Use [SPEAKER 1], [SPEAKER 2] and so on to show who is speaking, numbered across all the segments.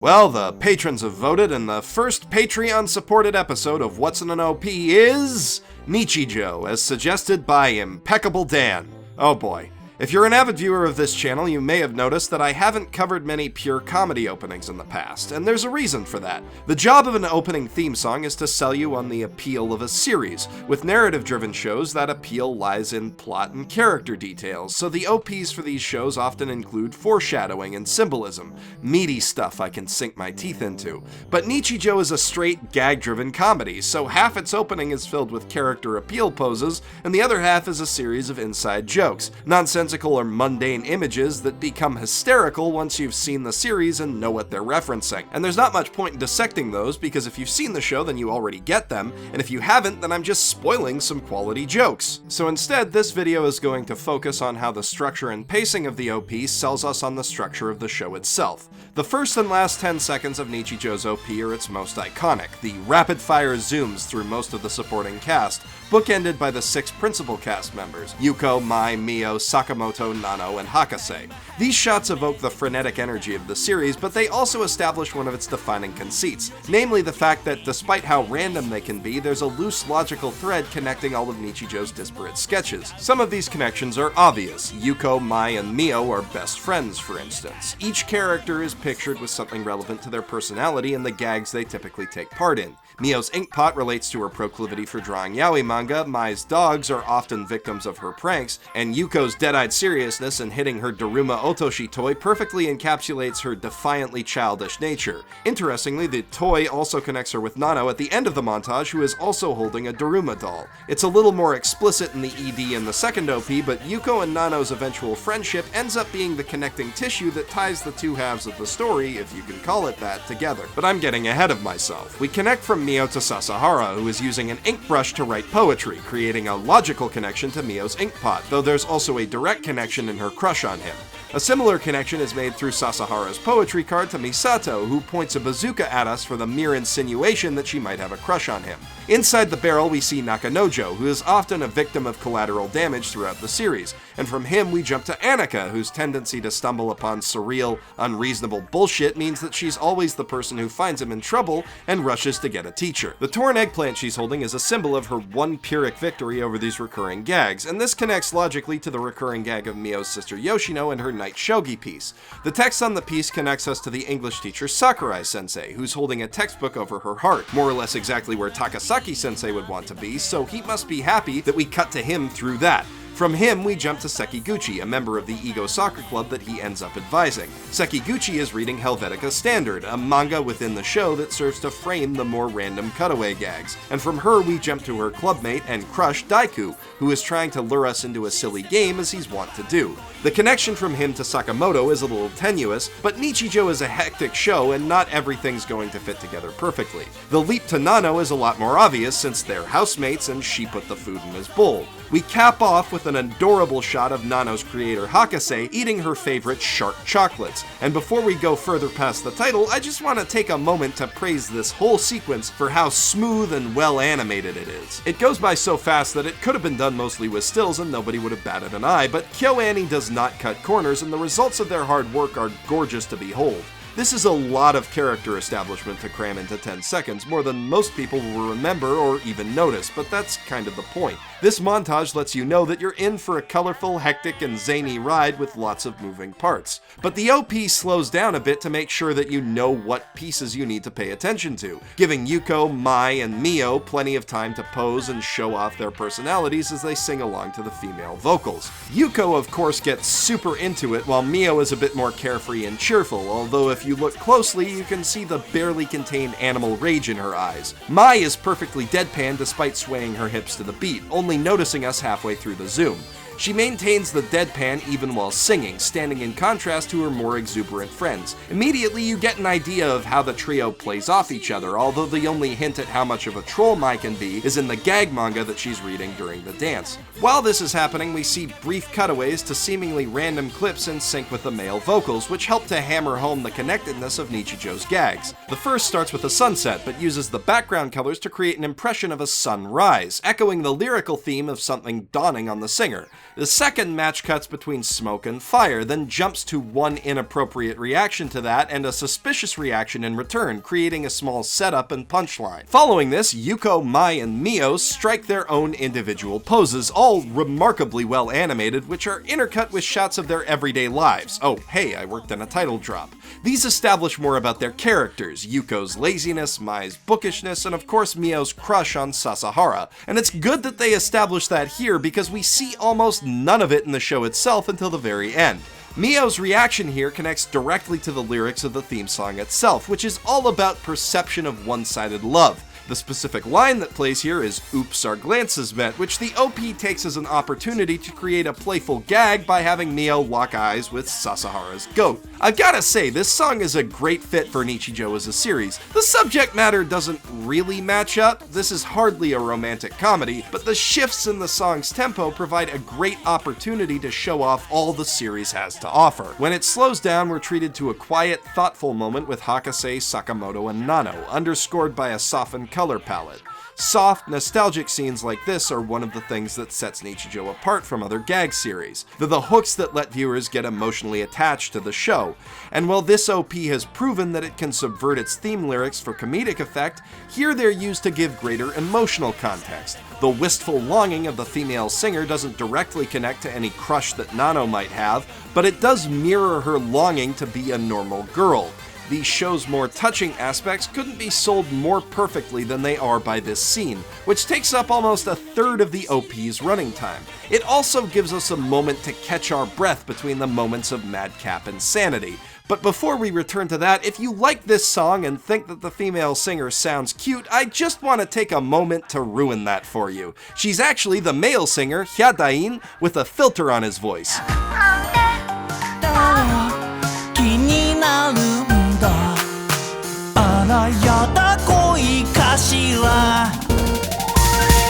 [SPEAKER 1] Well, the patrons have voted, and the first Patreon-supported episode of What's in an OP is Nichijou, as suggested by Impeccable Dan. Oh boy. If you're an avid viewer of this channel, you may have noticed that I haven't covered many pure comedy openings in the past, and there's a reason for that. The job of an opening theme song is to sell you on the appeal of a series. With narrative-driven shows, that appeal lies in plot and character details, so the OPs for these shows often include foreshadowing and symbolism. Meaty stuff I can sink my teeth into. But Nichijou is a straight, gag-driven comedy, so half its opening is filled with character appeal poses, and the other half is a series of inside jokes. Nonsensical or mundane images that become hysterical once you've seen the series and know what they're referencing. And there's not much point in dissecting those, because if you've seen the show then you already get them, and if you haven't then I'm just spoiling some quality jokes. So instead, this video is going to focus on how the structure and pacing of the OP sells us on the structure of the show itself. The first and last 10 seconds of Nichijou's OP are its most iconic, the rapid-fire zooms through most of the supporting cast, bookended by the 6 principal cast members, Yuko, Mai, Mio, Sakamoto, Nano, and Hakase. These shots evoke the frenetic energy of the series, but they also establish one of its defining conceits, namely the fact that despite how random they can be, there's a loose logical thread connecting all of Nichijou's disparate sketches. Some of these connections are obvious. Yuko, Mai, and Mio are best friends, for instance. Each character is pictured with something relevant to their personality and the gags they typically take part in. Mio's inkpot relates to her proclivity for drawing yaoi manga, Mai's dogs are often victims of her pranks, and Yuko's dead-eyed seriousness in hitting her Daruma Otoshi toy perfectly encapsulates her defiantly childish nature. Interestingly, the toy also connects her with Nano at the end of the montage, who is also holding a Daruma doll. It's a little more explicit in the ED in the second OP, but Yuko and Nano's eventual friendship ends up being the connecting tissue that ties the two halves of the story, if you can call it that, together. But I'm getting ahead of myself. We connect from Mio to Sasahara, who is using an ink brush to write poetry, creating a logical connection to Mio's inkpot, though there's also a direct connection in her crush on him. A similar connection is made through Sasahara's poetry card to Misato, who points a bazooka at us for the mere insinuation that she might have a crush on him. Inside the barrel we see Nakanojo, who is often a victim of collateral damage throughout the series, and from him we jump to Annika, whose tendency to stumble upon surreal, unreasonable bullshit means that she's always the person who finds him in trouble and rushes to get a teacher. The torn eggplant she's holding is a symbol of her one Pyrrhic victory over these recurring gags, and this connects logically to the recurring gag of Mio's sister Yoshino and her Night Shogi piece. The text on the piece connects us to the English teacher Sakurai-sensei, who's holding a textbook over her heart, more or less exactly where Takasaki-sensei would want to be, so he must be happy that we cut to him through that. From him, we jump to Sekiguchi, a member of the Ego Soccer Club that he ends up advising. Sekiguchi is reading Helvetica Standard, a manga within the show that serves to frame the more random cutaway gags. And from her, we jump to her clubmate and crush, Daiku, who is trying to lure us into a silly game as he's wont to do. The connection from him to Sakamoto is a little tenuous, but Nichijou is a hectic show and not everything's going to fit together perfectly. The leap to Nano is a lot more obvious since they're housemates and she put the food in his bowl. We cap off with an adorable shot of Nano's creator Hakase eating her favorite shark chocolates. And before we go further past the title, I just want to take a moment to praise this whole sequence for how smooth and well animated it is. It goes by so fast that it could have been done mostly with stills and nobody would have batted an eye, but KyoAni does not cut corners and the results of their hard work are gorgeous to behold. This is a lot of character establishment to cram into 10 seconds, more than most people will remember or even notice, but that's kind of the point. This montage lets you know that you're in for a colorful, hectic, and zany ride with lots of moving parts. But the OP slows down a bit to make sure that you know what pieces you need to pay attention to, giving Yuko, Mai, and Mio plenty of time to pose and show off their personalities as they sing along to the female vocals. Yuko, of course, gets super into it, while Mio is a bit more carefree and cheerful, although if you look closely, you can see the barely contained animal rage in her eyes. Mai is perfectly deadpan despite swaying her hips to the beat, only noticing us halfway through the zoom. She maintains the deadpan even while singing, standing in contrast to her more exuberant friends. Immediately you get an idea of how the trio plays off each other, although the only hint at how much of a troll Mai can be is in the gag manga that she's reading during the dance. While this is happening, we see brief cutaways to seemingly random clips in sync with the male vocals, which help to hammer home the connectedness of Nichijou's gags. The first starts with a sunset, but uses the background colors to create an impression of a sunrise, echoing the lyrical theme of something dawning on the singer. The second match cuts between smoke and fire, then jumps to one inappropriate reaction to that and a suspicious reaction in return, creating a small setup and punchline. Following this, Yuko, Mai, and Mio strike their own individual poses, all remarkably well animated, which are intercut with shots of their everyday lives. Oh, hey, I worked on a title drop. These establish more about their characters, Yuko's laziness, Mai's bookishness, and of course Mio's crush on Sasahara. And it's good that they establish that here because we see almost none of it in the show itself until the very end. Mio's reaction here connects directly to the lyrics of the theme song itself, which is all about perception of one-sided love. The specific line that plays here is "Oops, our glances met," which the OP takes as an opportunity to create a playful gag by having Mio lock eyes with Sasahara's goat. I've gotta say, this song is a great fit for Nichijou as a series. The subject matter doesn't really match up, this is hardly a romantic comedy, but the shifts in the song's tempo provide a great opportunity to show off all the series has to offer. When it slows down, we're treated to a quiet, thoughtful moment with Hakase, Sakamoto, and Nano, underscored by a softened color palette. Soft, nostalgic scenes like this are one of the things that sets Nichijou apart from other gag series. They're the hooks that let viewers get emotionally attached to the show. And while this OP has proven that it can subvert its theme lyrics for comedic effect, here they're used to give greater emotional context. The wistful longing of the female singer doesn't directly connect to any crush that Nano might have, but it does mirror her longing to be a normal girl. The show's more touching aspects couldn't be sold more perfectly than they are by this scene, which takes up almost a third of the OP's running time. It also gives us a moment to catch our breath between the moments of madcap insanity. But before we return to that, if you like this song and think that the female singer sounds cute, I just want to take a moment to ruin that for you. She's actually the male singer, Hyadain, with a filter on his voice.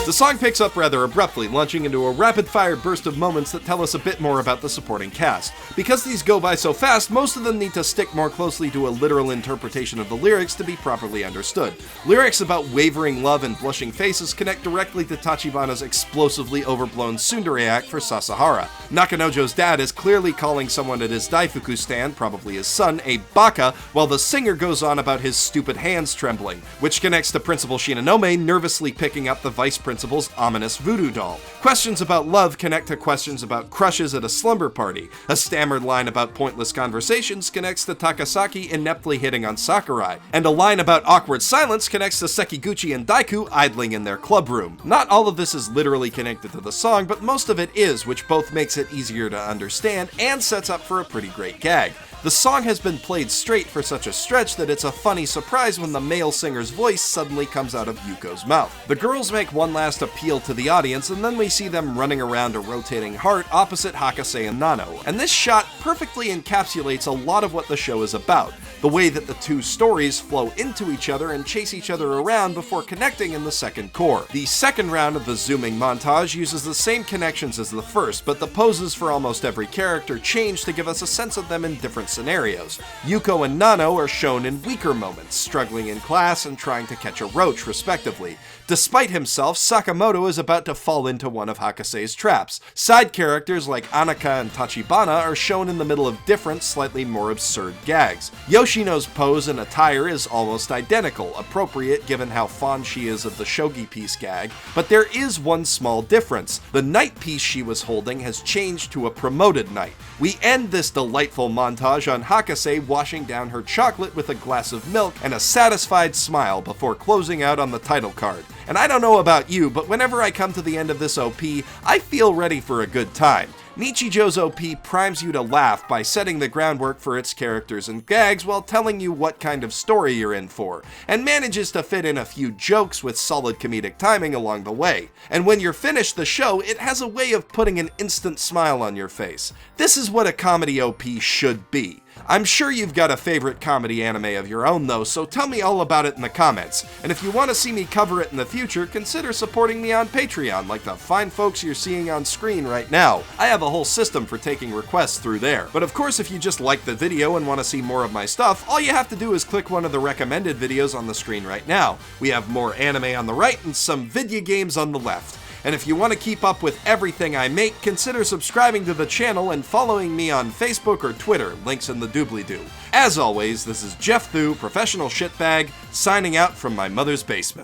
[SPEAKER 1] The song picks up rather abruptly, launching into a rapid-fire burst of moments that tell us a bit more about the supporting cast. Because these go by so fast, most of them need to stick more closely to a literal interpretation of the lyrics to be properly understood. Lyrics about wavering love and blushing faces connect directly to Tachibana's explosively overblown tsundere act for Sasahara. Nakanojo's dad is clearly calling someone at his daifuku stand, probably his son, a baka, while the singer goes on about his stupid hands trembling, which connects to Principal Shinonome nervously picking up the vice principal's ominous voodoo doll. Questions about love connect to questions about crushes at a slumber party. A stammered line about pointless conversations connects to Takasaki ineptly hitting on Sakurai. And a line about awkward silence connects to Sekiguchi and Daiku idling in their club room. Not all of this is literally connected to the song, but most of it is, which both makes it easier to understand and sets up for a pretty great gag. The song has been played straight for such a stretch that it's a funny surprise when the male singer's voice suddenly comes out of Yuko's mouth. The girls make one last appeal to the audience, and then we see them running around a rotating heart opposite Hakase and Nano. And this shot perfectly encapsulates a lot of what the show is about. The way that the two stories flow into each other and chase each other around before connecting in the second core. The second round of the zooming montage uses the same connections as the first, but the poses for almost every character change to give us a sense of them in different scenarios. Yuko and Nano are shown in weaker moments, struggling in class and trying to catch a roach, respectively. Despite himself, Sakamoto is about to fall into one of Hakase's traps. Side characters like Anaka and Tachibana are shown in the middle of different, slightly more absurd gags. Yoshino's pose and attire is almost identical, appropriate given how fond she is of the shogi piece gag, but there is one small difference. The knight piece she was holding has changed to a promoted knight. We end this delightful montage on Hakase washing down her chocolate with a glass of milk and a satisfied smile before closing out on the title card. And I don't know about you, but whenever I come to the end of this OP, I feel ready for a good time. Nichijou's OP primes you to laugh by setting the groundwork for its characters and gags while telling you what kind of story you're in for, and manages to fit in a few jokes with solid comedic timing along the way. And when you're finished the show, it has a way of putting an instant smile on your face. This is what a comedy OP should be. I'm sure you've got a favorite comedy anime of your own though, so tell me all about it in the comments. And if you want to see me cover it in the future, consider supporting me on Patreon, like the fine folks you're seeing on screen right now. I have a whole system for taking requests through there. But of course, if you just like the video and want to see more of my stuff, all you have to do is click one of the recommended videos on the screen right now. We have more anime on the right and some video games on the left. And if you want to keep up with everything I make, consider subscribing to the channel and following me on Facebook or Twitter, links in the doobly-doo. As always, this is Jeff Thu, professional shitbag, signing out from my mother's basement.